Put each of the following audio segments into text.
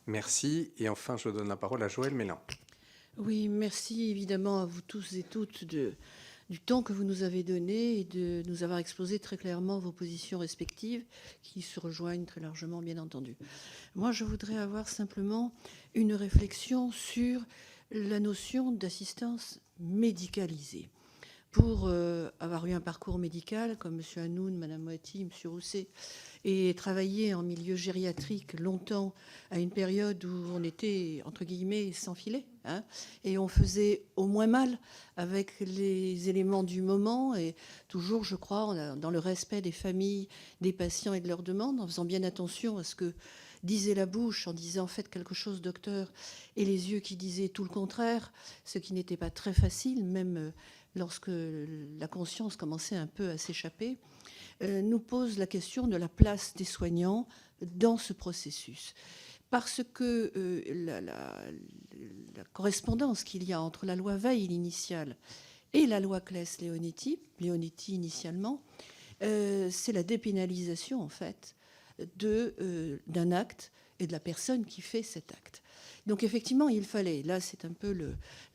Merci. Et enfin, je donne la parole à Joël Mélin. Oui, merci évidemment à vous tous et toutes du temps que vous nous avez donné et de nous avoir exposé très clairement vos positions respectives qui se rejoignent très largement, bien entendu. Moi, je voudrais avoir simplement une réflexion sur la notion d'assistance médicalisée. Pour avoir eu un parcours médical comme M. Hanoun, Mme Moati, M. Rousset, et travailler en milieu gériatrique longtemps, à une période où on était, entre guillemets, sans filet, hein, et on faisait au moins mal avec les éléments du moment, et toujours, je crois, dans le respect des familles, des patients et de leurs demandes, en faisant bien attention à ce que disait la bouche, en disant faites quelque chose, docteur, et les yeux qui disaient tout le contraire, ce qui n'était pas très facile, même lorsque la conscience commençait un peu à s'échapper, nous pose la question de la place des soignants dans ce processus. Parce que la correspondance qu'il y a entre la loi Veil initiale et la loi Claes-Leonetti initialement, c'est la dépénalisation en fait d'un acte et de la personne qui fait cet acte. Donc effectivement, il fallait, là c'est un peu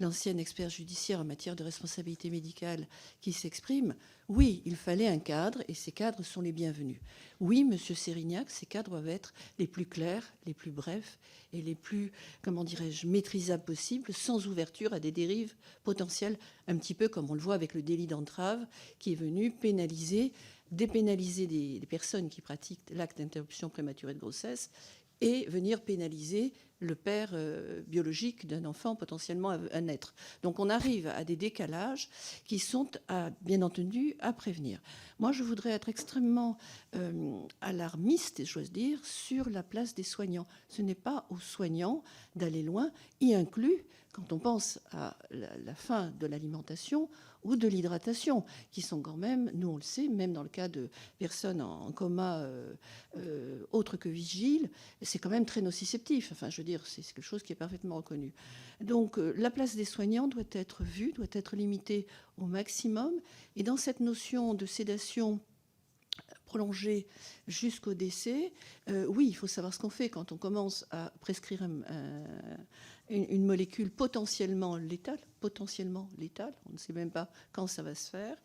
l'ancien expert judiciaire en matière de responsabilité médicale qui s'exprime, oui, il fallait un cadre et ces cadres sont les bienvenus. Oui, Monsieur Sérignac, ces cadres doivent être les plus clairs, les plus brefs et les plus, comment dirais-je, maîtrisables possibles, sans ouverture à des dérives potentielles, un petit peu comme on le voit avec le délit d'entrave qui est venu dépénaliser des personnes qui pratiquent l'acte d'interruption prématurée de grossesse et venir pénaliser le père biologique d'un enfant potentiellement à naître. Donc on arrive à des décalages qui sont, bien entendu, à prévenir. Moi, je voudrais être extrêmement alarmiste, j'ose dire, sur la place des soignants. Ce n'est pas aux soignants d'aller loin, y inclus quand on pense à la fin de l'alimentation ou de l'hydratation, qui sont quand même, nous on le sait, même dans le cas de personnes en coma autres que vigiles, c'est quand même très nociceptif. Enfin, je veux dire, c'est quelque chose qui est parfaitement reconnu. Donc, la place des soignants doit être vue, doit être limitée au maximum. Et dans cette notion de sédation prolongée jusqu'au décès, oui, il faut savoir ce qu'on fait quand on commence à prescrire une molécule potentiellement létale, on ne sait même pas quand ça va se faire,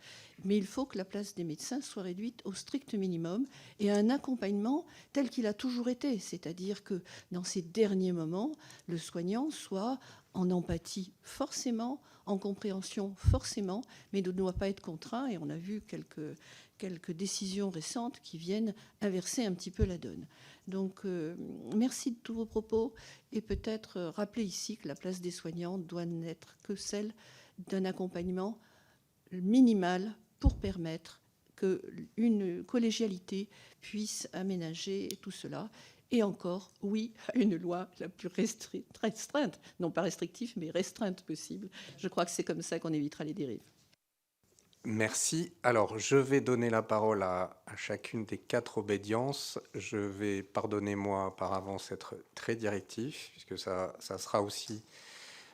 mais il faut que la place des médecins soit réduite au strict minimum et à un accompagnement tel qu'il a toujours été, c'est-à-dire que dans ces derniers moments, le soignant soit en empathie forcément, en compréhension forcément, mais ne doit pas être contraint, et on a vu quelques décisions récentes qui viennent inverser un petit peu la donne. Donc, merci de tous vos propos et peut-être rappeler ici que la place des soignants doit n'être que celle d'un accompagnement minimal pour permettre qu'une collégialité puisse aménager tout cela. Et encore, oui, à une loi la plus restreinte, non pas restrictive, mais restreinte possible. Je crois que c'est comme ça qu'on évitera les dérives. Merci. Alors, je vais donner la parole à chacune des 4 obédiences. Je vais, pardonnez-moi par avance, être très directif, puisque ça sera aussi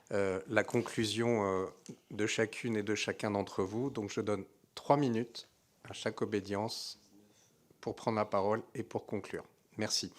la conclusion de chacune et de chacun d'entre vous. Donc, je donne 3 minutes à chaque obédience pour prendre la parole et pour conclure. Merci.